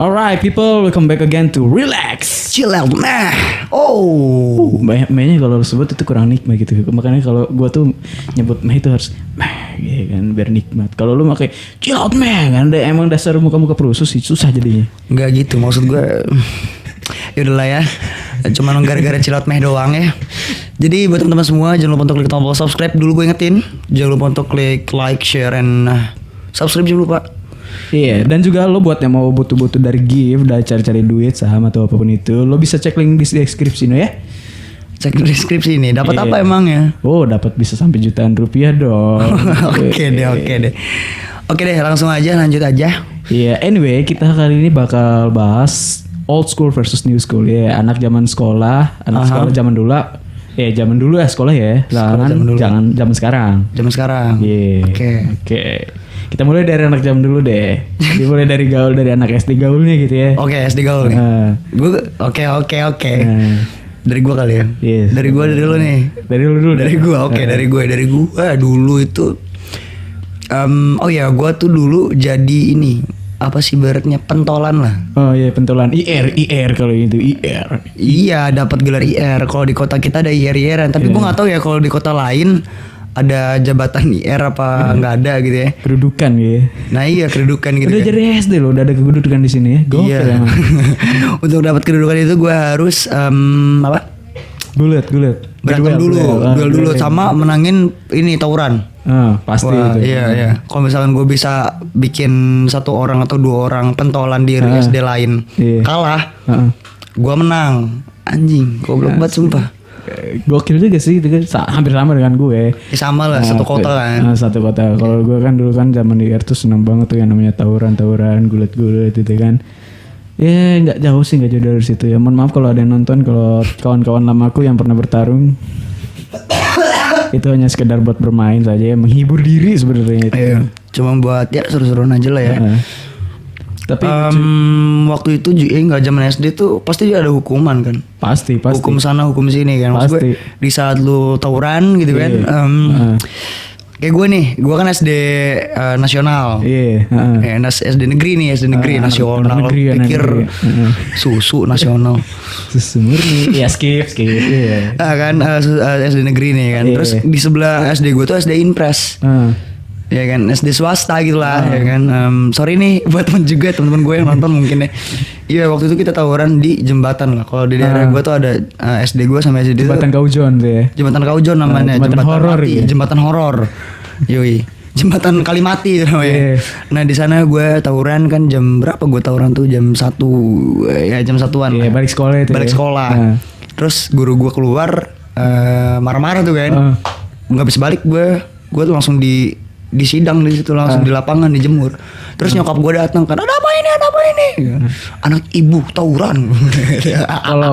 Alright people, welcome back again to Relax. Chill out, meh. Oh. Mehnya kalau lu sebut itu kurang nikmat gitu. Makanya kalau gua tuh nyebut meh itu harus meh ya kan biar nikmat. Kalau lu pakai chill out meh kan emang dasar muka-muka perusus sih susah jadinya. Enggak gitu maksud gue. Yaudahlah ya. Cuman gara-gara chill out meh doang ya. Jadi buat teman-teman semua jangan lupa untuk klik tombol subscribe dulu, gue ingetin. Jangan lupa untuk klik like, share, and subscribe jangan lupa. Iya, dan juga lo buat yang mau butuh-butuh dari gift, dari cari-cari duit, saham atau apapun itu, lo bisa cek link di deskripsi no ya. Cek di deskripsi nih, dapat apa emangnya? Oh, dapat bisa sampai jutaan rupiah dong. Oke deh. Oke deh, langsung aja lanjut aja. Iya, anyway, kita kali ini bakal bahas old school versus new school ya. Anak zaman sekolah, sekolah zaman dulu. Zaman dulu ya sekolah ya. Jangan zaman sekarang. Zaman sekarang. Iya. Oke. Kita mulai dari anak zaman dulu deh. Dimulai dari gaul, dari anak SD gaulnya gitu ya. Oke, SD gaul nih. Oke. Dari gua kali ya. Yes. Dari lu nih. Dari lu dulu. Dari gua. Oke, dari gua dulu itu gua tuh dulu jadi ini apa sih ibaratnya pentolan lah. Oh iya, pentolan IR kalau itu IR. Iya, dapat gelar IR. Kalau di kota kita ada IR-IRan, tapi gua enggak tahu ya kalau di kota lain ada jabatan IR apa nggak ada gitu ya. Kedudukan ya. Nah iya kedudukan gitu. Udah jadi SD loh, udah ada kedudukan di sini ya. Iya. Untuk dapat kedudukan itu gue harus apa? Gulat. Berantem dulu sama menangin ini tawuran. Pasti itu. Iya. Kalau misalkan gue bisa bikin 1 orang atau 2 orang pentolan di SD lain kalah, gue menang. Anjing, goblok banget sumpah. Gokil juga sih, itu kan hampir sama dengan gue. Sama lah, satu kota kan. Satu kota. Kalau gue kan dulu kan zaman di IR tuh seneng banget tuh yang namanya tawuran, gulat itu kan. Ya nggak jauh dari situ ya. Mohon maaf kalau ada yang nonton, kalau kawan-kawan lamaku yang pernah bertarung. Itu hanya sekedar buat bermain saja, menghibur diri sebenarnya itu. Iya. Cuma buat ya seru-seruan aja lah ya. Tapi waktu itu nggak zaman SD tuh pasti ada hukuman kan. Pasti. Hukum sana hukum sini kan. Maksud gue di saat lu tawuran gitu kan. Kayak gue kan SD nasional. SD negeri nih, SD negeri nasional. Pikir susu nasional. Susu murni. Ya skip. Iya. Kan SD negeri nih kan. Terus di sebelah SD gue tuh SD Impres. Ya kan SD swasta gitu lah ya kan. Sorry nih buat teman-teman gue yang nonton mungkin ya. Iya waktu itu kita tawuran di jembatan lah. Kalau di daerah gue tuh ada SD gue sama SD Jembatan Kaujon tuh ya. Jembatan Kaujon namanya. Jembatan horor gitu. Jembatan horor. Yoi. Jembatan Kalimati namanya. Nah di sana gue tawuran kan jam berapa gue tawuran tuh jam 1 ya jam 1-an. Iya balik sekolah itu. Balik sekolah. Terus guru gue keluar marah-marah tuh kan. Nggak bisa balik gue tuh langsung di sidang di situ langsung di lapangan dijemur. Terus nyokap gue datang kan, ada apa ini? Anak ibu tawuran.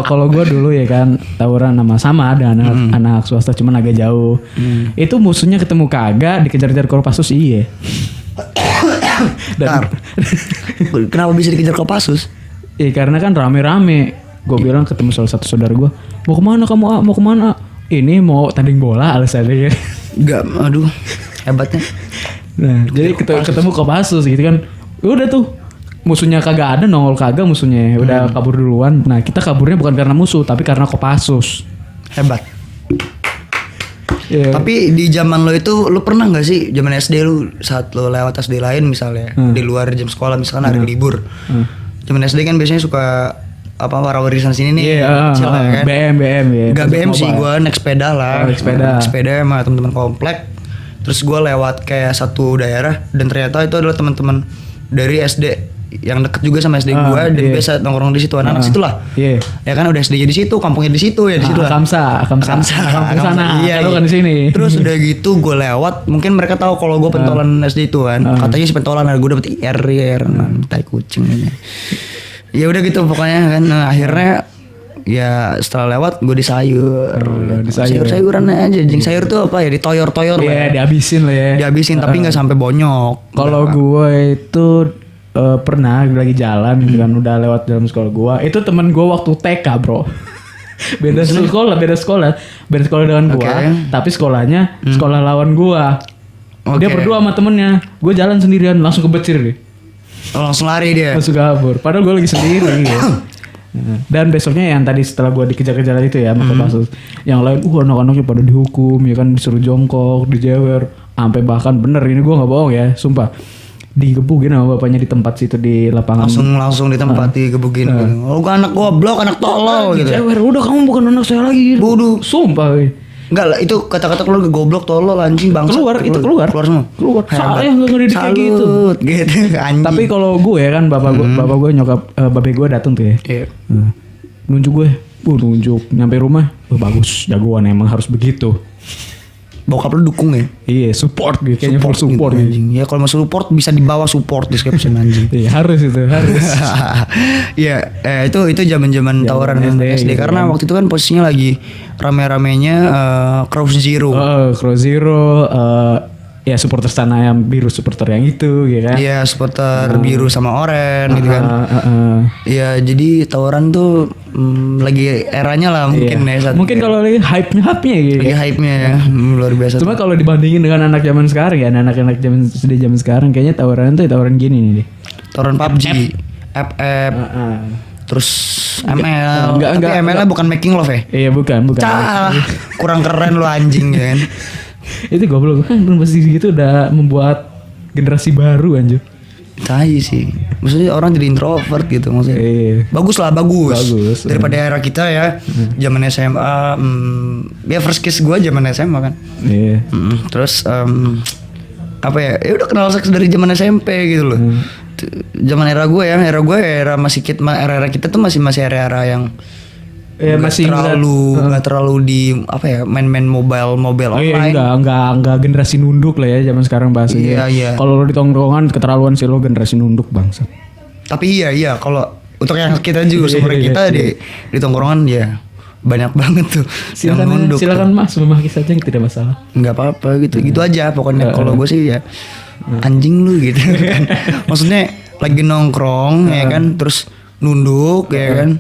Kalau gue dulu ya kan tawuran sama ada anak swasta cuman agak jauh. Itu musuhnya ketemu kagak dikejar-kejar Kopassus iya. Kenapa bisa dikejar Kopassus? Karena kan rame-rame. Gue bilang ketemu salah satu saudara gue, mau kemana kamu? Mau kemana? Ini mau tanding bola alasannya. Enggak, aduh. Hebatnya. Nah, jadi ketemu Kopassus gitu kan. Udah tuh musuhnya kagak ada, nongol kagak musuhnya. Udah kabur duluan. Nah, kita kaburnya bukan karena musuh, tapi karena Kopassus. Hebat. Tapi di zaman lo itu lo pernah enggak sih zaman SD lu saat lo lewat SD lain misalnya di luar jam sekolah misalkan hari libur. Zaman SD kan biasanya suka apa warisan sini nih. Kan? BM ya. Enggak BM sih, gua naik sepeda lah. Naik sepeda sama teman-teman komplek. Terus gue lewat kayak satu daerah dan ternyata itu adalah teman-teman dari SD yang deket juga sama SD gue dan biasa nongkrong di situ anak-anak situ lah. Ya kan udah SD-nya di situ, kampungnya di situ ya di situ lah. Kamsa. Kampung sana. Iya, kan di sini. Terus udah gitu gue lewat, mungkin mereka tahu kalau gue pentolan SD itu kan. Katanya si pentolan, gue dapet IR, tai kucing ini. Ya udah gitu pokoknya kan. Akhirnya ya setelah lewat gue disayur. Sayur-sayuran aja. Jeng sayur tuh apa ya ditoyor-toyor lah. Iya dihabisin lah ya. Dihabisin tapi gak sampai bonyok. Kalau gue itu pernah lagi jalan kan udah lewat dalam sekolah gue. Itu temen gue waktu TK bro. beda sekolah dengan gue. Tapi sekolahnya sekolah lawan gue. Dia berdua sama temennya. Gue jalan sendirian langsung kebecir deh. langsung lari dia. Langsung kabur. Padahal gue lagi sendiri ya. Dan besoknya yang tadi setelah gue dikejar-kejar itu ya sama Kopassus, yang lain anak-anaknya pada dihukum ya kan, disuruh jongkok, dijewer, sampai bahkan bener ini gue nggak bohong ya, sumpah digebukin sama bapaknya di tempat situ di lapangan. Langsung di tempat digebukin. Oh gua anak goblok, anak tolol gitu. Dijewer, udah kamu bukan anak saya lagi. Bodoh, sumpah. Enggak lah, itu kata-kata keluar goblok, tolol, anjing, bangsa. Keluar semua. Keluar. Saya nggak ngedidik kayak gitu. Anjing. Tapi kalau gue kan bapak gue nyokap babe gue datang tuh ya. Iya. Nunjuk gue, nunjuk nyampe rumah, bagus, jagoan emang harus begitu. Bokap lu dukung ya? Iya, support gitu, kayaknya full support gitu. Anjing. Ya kalau mau support bisa di bawah support description anjing. Iya, harus. Iya, itu zaman-zaman tawuran SD gitu karena kan. waktu itu kan posisinya lagi rame-ramenya Cross Zero. Cross Zero, ya supporter tanah yang biru, supporter yang itu ya kan. Iya, supporter biru sama oranye gitu kan. Iya, jadi tawuran tuh lagi eranya lah mungkin ya. Mungkin kalau lagi hype-nya gitu. Lagi hype-nya ya, luar biasa. Cuma kalau dibandingin dengan anak zaman sekarang ya, anak-anak zaman sekarang kayaknya tawuran gini nih. Tawuran PUBG, FF, terus ML. Tapi ML-nya bukan making love ya? Iya, bukan. Kurang keren lu anjing ya kan. Itu goblok kan, pasti gitu udah membuat generasi baru anjir. Tai sih. Maksudnya orang jadi introvert gitu maksudnya. Bagus. Daripada era kita ya. Zaman SMA, ya first kiss gue zaman SMA kan. Iya. Terus apa ya? Ya udah kenal seks dari zaman SMP gitu loh. Zaman era gue era masih era kita tuh masih era-era yang masih nggak terlalu di apa ya, main mobile online. Enggak generasi nunduk lah ya zaman sekarang bahasanya. Iya. Kalau lo di tongkrongan keterlaluan sih lo generasi nunduk bangsa. Tapi iya kalau untuk yang kita juga seumuran kita di tongkrongan ya banyak banget tuh yang nunduk. Silakan Mas memaki saja, tidak masalah. Nggak apa-apa gitu aja pokoknya. Kalau gue sih ya anjing lu gitu kan. Maksudnya lagi nongkrong ya kan, terus nunduk ya kan,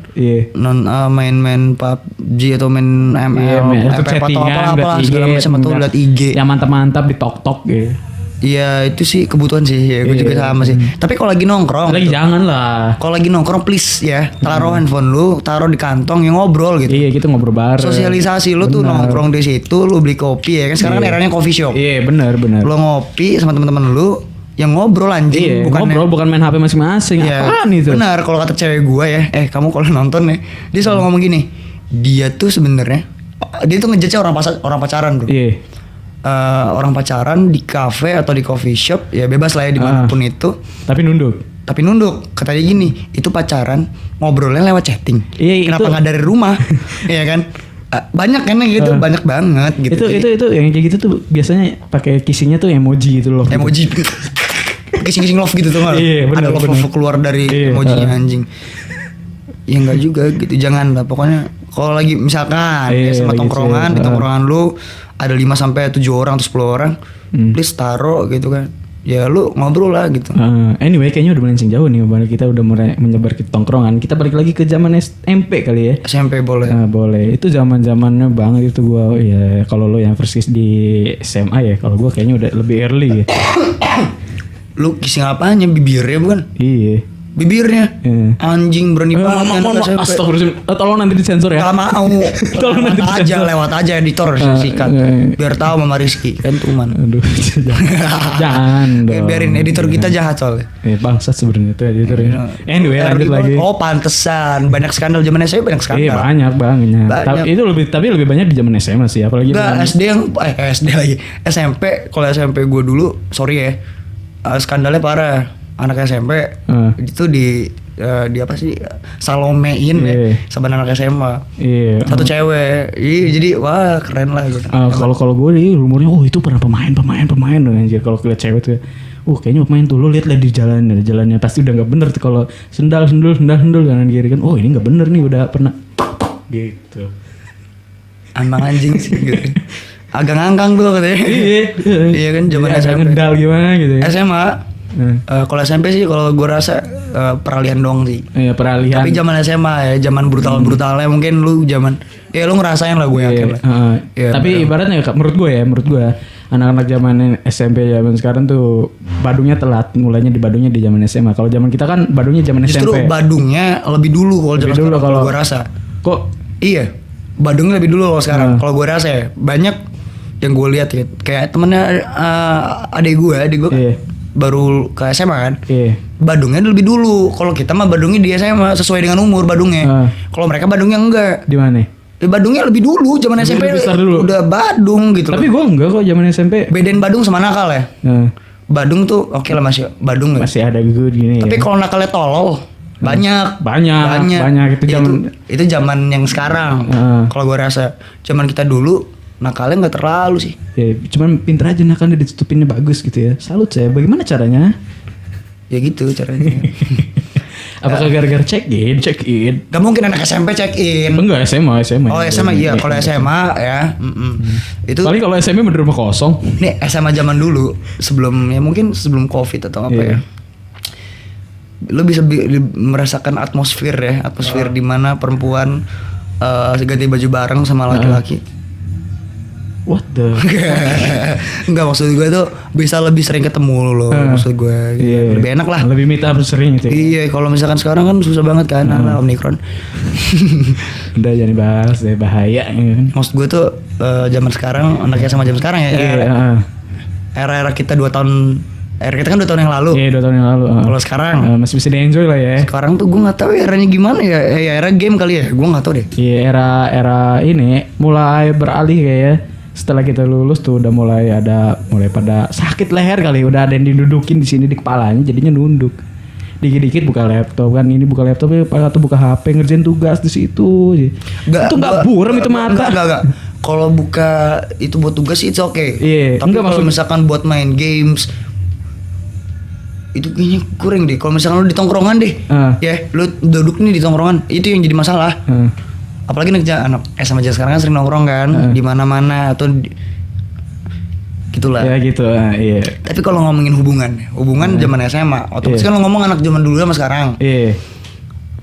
main PUBG atau main ML, atau apa segala macam, atau lihat IG yang mantap-mantap di tok gitu. Iya itu sih kebutuhan sih ya, gue juga sama sih. Tapi kalau lagi nongkrong, jangan lah. Kalau lagi nongkrong please ya, taruh handphone lu, taruh di kantong, yang ngobrol gitu. Iya, kita ngobrol bareng. Sosialisasi lu tuh nongkrong di situ, lu beli kopi ya kan. Sekarang kan eranya coffee shop. Iya benar. Lu ngopi sama teman-teman lu, yang ngobrol anjing, bukan main HP masing-masing. Apaan itu? Benar, kalau kata cewek gue ya, kamu kalau nonton ya, dia selalu ngomong gini, dia tuh sebenarnya dia tuh ngejudge orang pacaran bro. Iya. Orang pacaran di cafe atau di coffee shop ya bebas lah ya dimanapun itu. Tapi nunduk. Katanya gini, itu pacaran ngobrolnya lewat chatting. Iya, kenapa nggak dari rumah? Iya kan? Banyak kan gitu, banyak banget gitu. Itu yang kayak gitu tuh biasanya pakai kissingnya tuh emoji gitu loh. Emoji. Kissing love gitu tuh kan. Iya, ada love keluar dari emojinya anjing. Ya enggak juga gitu, jangan lah pokoknya. Kalau lagi misalkan sama tongkrongan, di tongkrongan lu ada 5 sampai 7 orang atau 10 orang, please taruh gitu kan. Ya lu ngobrol lah gitu. Anyway, kayaknya udah melenceng jauh nih, kita udah mulai menyebar ke tongkrongan. Kita balik lagi ke zaman SMP kali ya. SMP boleh. Boleh. Itu zaman-zamannya banget itu gua ya. Kalau lo yang first kiss di SMA ya, kalau gua kayaknya udah lebih early ya. Lu kissing apanya? Bibirnya bukan? Iya. Bibirnya? Anjing berani banget kan SMP. Astagfirullahaladzim. Tolong nanti disensor ya. Gak mau. Tolong nanti disensor. Lewat aja editor sikat. Biar tahu Mama Rizky kan tuman. Aduh. Jangan dong. Biarin editor kita jahat soalnya. Bangsat sebenarnya itu editornya. Anyway lanjut lagi. Oh pantesan. Banyak skandal zaman SMP, banyak skandal. Iya banyak. Tapi lebih banyak di zaman SMA sih. Apalagi SD yang SD lagi. SMP. Kalau SMP gue dulu sorry ya, skandalnya parah. Anak SMP itu di apa sih, Salomein ya sama anak SMA. Iya. Satu cewek. Iya, jadi wah keren lah gitu. Kalau gue nih rumornya itu pernah pemain loh anjir. Kalau lihat cewek tuh kayaknya pemain tuh, lo lihat di jalannya pasti udah enggak bener tuh. Kalau sendal kanan kiri kan. Oh, ini enggak bener nih, udah pernah gitu. Emang anjing sih gitu. Agak ngangkang tuh katanya. Iya kan zaman SMP. Ngedal gimana gitu ya. SMA kalau SMP sih kalau gue rasa peralihan doang sih. Iya, peralihan. Tapi zaman SMA ya, zaman brutalnya mungkin lu zaman lu ngerasain lah, gue yakin lah. Tapi ibaratnya menurut gue anak-anak zaman SMP zaman sekarang tuh badungnya telat, mulainya di badungnya di zaman SMA. Kalau zaman kita kan badungnya zaman Justru SMP. badungnya lebih dulu kalau zaman sekarang kalau gue rasa. Kok Iya, badungnya lebih dulu kalau sekarang. Kalau gue rasa ya banyak yang gue lihat ya, kayak temennya adik gue Iya. baru ke SMA kan. Iya. Badungnya lebih dulu. Kalau kita mah badungnya di SMA sesuai dengan umur badungnya. Kalau mereka badungnya enggak. Di mana? Badungnya lebih dulu, zaman SMP lebih besar dulu. udah badung gitu. Tapi gue enggak kok zaman SMP. Bedain badung sama nakal ya. Badung tuh oke lah masih badung lah. Masih ada good gini. Tapi ya. kalau nakalnya tolol banyak itu zaman yang sekarang. Kalau gue rasa zaman kita dulu nakalnya nggak terlalu sih. Ya, cuman pinter aja nakalnya ditutupinnya bagus gitu ya. Salut saya. Bagaimana caranya? Ya gitu caranya. Apakah gara-gara check in? Gak mungkin anak SMP check in. Enggak, SMA. Oh SMA iya, kalau SMA ya. Itu paling kalau SMA bener rumah kosong. Nih SMA zaman dulu sebelum ya mungkin sebelum COVID atau apa ya. Lo bisa merasakan atmosfer di mana perempuan ganti baju bareng sama laki-laki. What the? Enggak, maksud gue tuh bisa lebih sering ketemu loh. Maksud gue lebih enak lah. Lebih meet up sering gitu. Iya, kalau misalkan sekarang kan susah banget kan, Omicron. Udah jangan bahas deh, bahaya. Maksud gue tuh zaman sekarang, anaknya sama zaman sekarang ya. Era kita 2 tahun. Era kita kan 2 tahun yang lalu. Iya, 2 tahun yang lalu. Kalau sekarang masih bisa di-enjoy lah ya. Sekarang tuh gue nggak tahu eranya gimana ya. Era game kali ya. Gue nggak tahu deh. Iya, era ini mulai beralih kayaknya. Setelah kita lulus tuh udah mulai pada sakit leher kali, udah ada yang didudukin di sini di kepalanya, jadinya nunduk. Dikit-dikit buka laptop kan, ini buka laptop atau buka HP ngerjain tugas di situ. Itu nggak buram itu mata. Enggak. Kalau buka itu buat tugas itu oke. Iya. Tapi kalau misalkan buat main games itu kayaknya kurang deh. Kalau misalkan lu di tongkrongan deh, ya lu duduk nih di tongkrongan, itu yang jadi masalah. Apalagi anak SMA aja sekarang kan sering nongkrong kan di mana-mana atau gitulah. Ya gitu, iya. Tapi kalau ngomongin hubungan zaman SMA, otomatis kan lo ngomong anak zaman dulu sama sekarang. Iya.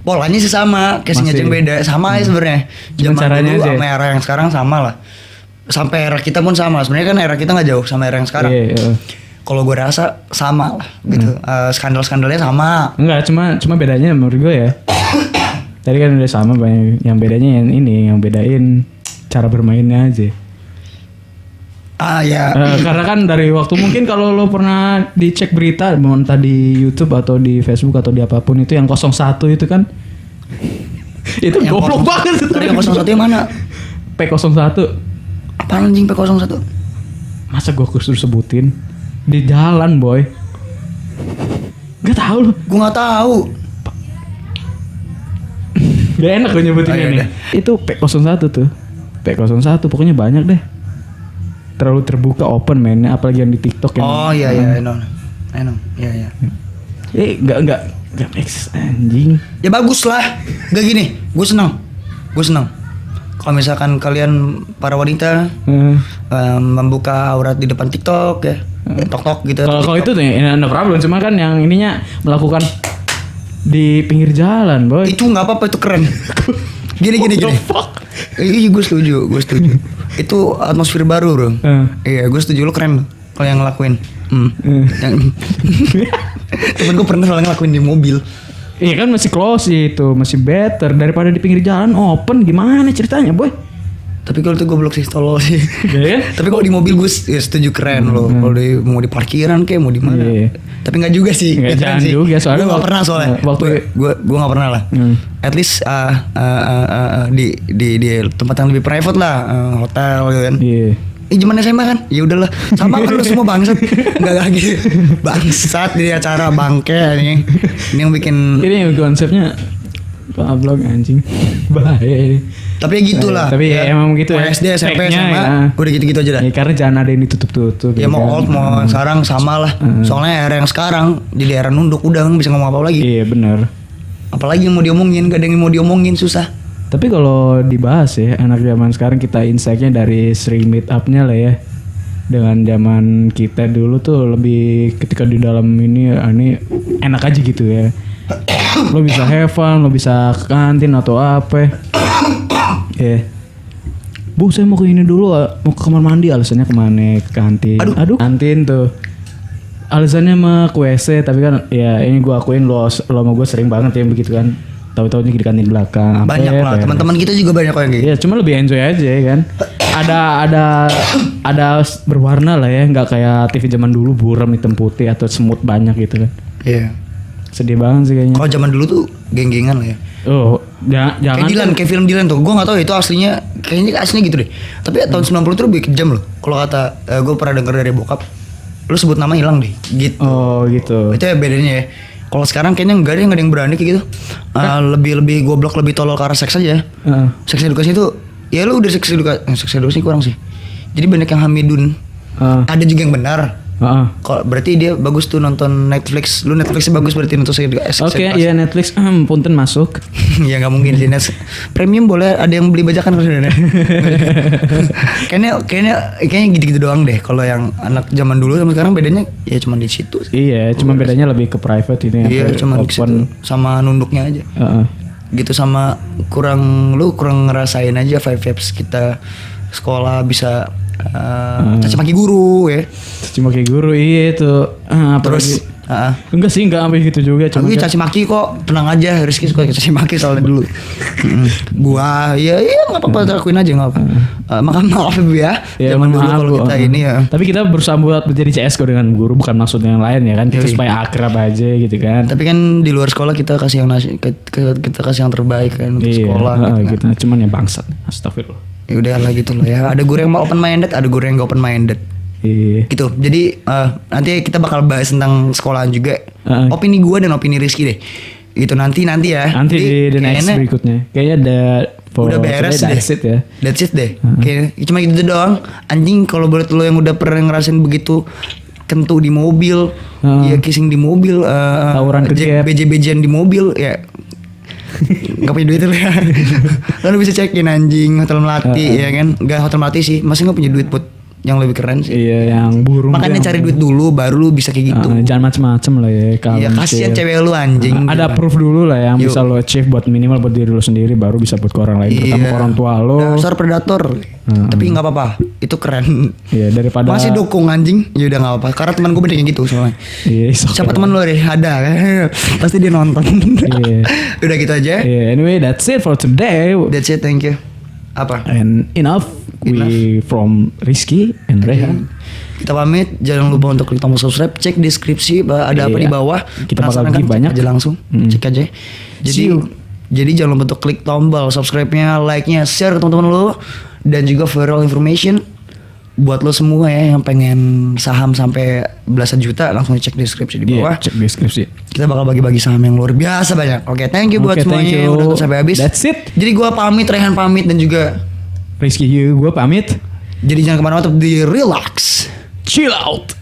Polanya sih sama, case-nya aja yang beda, sama aja sebenarnya. Zaman dulu sama era yang sekarang sama lah. Sampai era kita pun sama. Sebenarnya kan era kita nggak jauh sama era yang sekarang. Iya. Kalau gue rasa sama lah gitu. Skandal-skandalnya sama. Enggak, cuma bedanya menurut gue ya. Tadi kan udah sama, banyak yang bedanya yang bedain cara bermainnya aja. Ya. Karena kan dari waktu mungkin kalau lo pernah dicek berita mau entah di YouTube atau di Facebook atau di apapun itu yang 01 itu kan itu yang goblok banget itu. Yang 01 yang mana? P01. Apaan anjing P01? Masa gue suruh sebutin di jalan boy? Gak tahu lo. Gue gak tahu. Gak enak gue nyebutinnya nih. Itu P01 tuh. P01 pokoknya banyak deh. Terlalu terbuka open mainnya, apalagi yang di TikTok yang. Oh iya I know. Iya. Enggak eksis anjing. Ya bagus lah. Gak gini, gue senang. Kalau misalkan kalian para wanita membuka aurat di depan TikTok ya, tok gitu. Kalau itu tuh no problem, cuma kan yang ininya melakukan di pinggir jalan, boy. Itu nggak apa-apa, itu keren. Gini. Iya, gue setuju. Itu atmosfer baru, bro. Iya, gue setuju, lo keren kalau yang ngelakuin. Temen gue pernah soalnya ngelakuin di mobil. Iya kan masih close itu, masih better daripada di pinggir jalan open. Gimana ceritanya, boy? Tapi kalau itu goblok sih, tolol sih. Yeah. Tapi kalau di mobil gue setuju keren loh. Kalau mau di parkiran kayak mau di mana. Yeah. Tapi nggak juga sih. Nggak jangan sih. juga soalnya. Gue nggak pernah soalnya. Gue nggak pernah lah. At least di tempat yang lebih private lah, hotel gitu kan. Iya. Zaman SMA kan, ya udahlah. Sama kan lu semua bangsat. Nggak lagi bangsat di acara bangke ini. Ini yang bikin. Ini konsepnya vlog anjing. Bahaya. Tapi ya gitulah. Tapi ya emang gitu ya. SD, SMP, SMA, ya. udah gitu-gitu aja dah. Ya karena jangan ada yang ditutup-tutup. Ya mau old mau sekarang sama lah. Soalnya era yang sekarang jadi era nunduk, udah nggak bisa ngomong apa lagi. Iya benar. Apalagi yang mau diomongin, gak ada yang mau diomongin, susah. Tapi kalau dibahas ya, anak zaman sekarang kita insight-nya dari sering meet up-nya lah ya. Dengan zaman kita dulu tuh lebih ketika di dalam ini enak aja gitu ya. Lo bisa have fun, lo bisa ke kantin atau apa. Bu saya mau ke ini dulu, mau ke kamar mandi. Alasannya kemana? Ke kantin. Aduh kantin tuh. Alasannya mah ke WC, tapi kan ya ini gue akuin lo sama gue sering banget ya begitu kan. Tahu-tahunya di kantin belakang. Banyak lah, teman-teman kita juga banyak yang gitu. Iya, cuma lebih enjoy aja kan. Ada berwarna lah ya, nggak kayak TV zaman dulu buram hitam putih atau semut banyak gitu kan. Iya. Sedih banget sih kayaknya. Kalau zaman dulu tuh geng-gengan lah ya. Oh, jangan kayak Dylan, kayak film Dylan tuh. Gue gak tahu itu aslinya, kayaknya aslinya gitu deh. Tapi tahun 90 itu lebih kejam loh. Kalau kata gue pernah denger dari bokap, lu sebut nama hilang deh. Gitu. Oh gitu. Itu ya bedanya ya. Kalau sekarang kayaknya enggak ada yang berani kayak gitu. Lebih goblok, lebih tolol ke arah seks aja. Seks edukasi itu, ya lu udah seks edukasi kurang sih. Jadi banyak yang hamidun. Ada juga yang benar. Kalau berarti dia bagus tuh nonton Netflix. Lu Netflixnya bagus berarti nonton seks edukasi. Oke, iya Netflix. Punten masuk. Ya nggak mungkin sih. Premium boleh, ada yang beli bajakan kan. Kayaknya gitu-gitu doang deh. Kalau yang anak zaman dulu sama sekarang bedanya ya cuma di situ. Iya, cuma bedanya lebih ke private ini. Iya, cuma di situ. Sama nunduknya aja. Gitu, sama kurang ngerasain aja vibes kita sekolah bisa caci maki guru ya. Caci maki guru iya itu. Terus enggak sampai gitu juga, cuma caci maki kok, tenang aja. Rizky suka caci maki soalnya dulu. Gua ya enggak apa-apa, lakuin aja enggak apa. Maaf Ibu ya. Zaman dulu kalau kita ini ya. Tapi kita berusaha buat menjadi CS kok dengan guru, bukan maksudnya yang lain ya kan. Kita supaya akrab aja gitu kan. Tapi kan di luar sekolah kita kasih yang kita kasih yang terbaik kan untuk sekolah gitu. Cuman ya bangsat. Astagfirullah. Ya udah lah gitu loh ya. Ada guru yang mau open minded, ada guru yang gak open minded. Iya. Gitu. Jadi nanti kita bakal bahas tentang sekolahan juga. Opini gue dan opini Rizky deh. Gitu nanti ya. Nanti di next berikutnya. Kayaknya udah beres deh. That's it deh. Kayak cuma gitu doang. Anjing kalau buat lo yang udah pernah ngerasain begitu, kentu di mobil, ya kissing di mobil, tawuran ke gap, beje-bejean di mobil ya. Gak punya duit ya. Lalu bisa cekin anjing Hotel Melati ya kan. Gak Hotel Melati sih, masih gak punya duit buat yang lebih keren sih. Iya, yang burung. Makanya cari duit dulu baru lu bisa kayak gitu. Jangan macem-macem lah ya. Iya, kasihan cewek lu anjing. Ada proof dulu lah yang bisa lo achieve buat minimal buat diri lu sendiri, baru bisa buat ke orang lain. Terutama ke orang tua lo. Dasar predator. Tapi nggak apa-apa, itu keren. Iya, daripada masih dukung anjing. Ya udah nggak apa-apa. Karena teman gue banyak yang gitu soalnya. Iya. Siapa teman lu deh? Ada. Pasti dia nonton. Iya. Udah gitu aja. Yeah, anyway, that's it for today. That's it, thank you. Apa? And enough. We from Rizky and Rehan. Kita pamit. Jangan lupa untuk klik tombol subscribe. Cek deskripsi ada apa di bawah. Kita bakal bagi banyak. Cek aja langsung. Cek aja. Jadi jangan lupa untuk klik tombol subscribe-nya, like-nya, share ke teman-teman lo, dan juga viral information buat lo semua ya yang pengen saham sampai belasan juta, langsung cek deskripsi di bawah. Cek deskripsi. Kita bakal bagi-bagi saham yang luar biasa banyak. Oke, thank you buat semuanya yang udah nonton sampai habis. That's it. Jadi gue pamit, Rehan pamit, dan juga Rizky gue pamit. Jadi jangan kemana-mana, tetap di relax, chill out.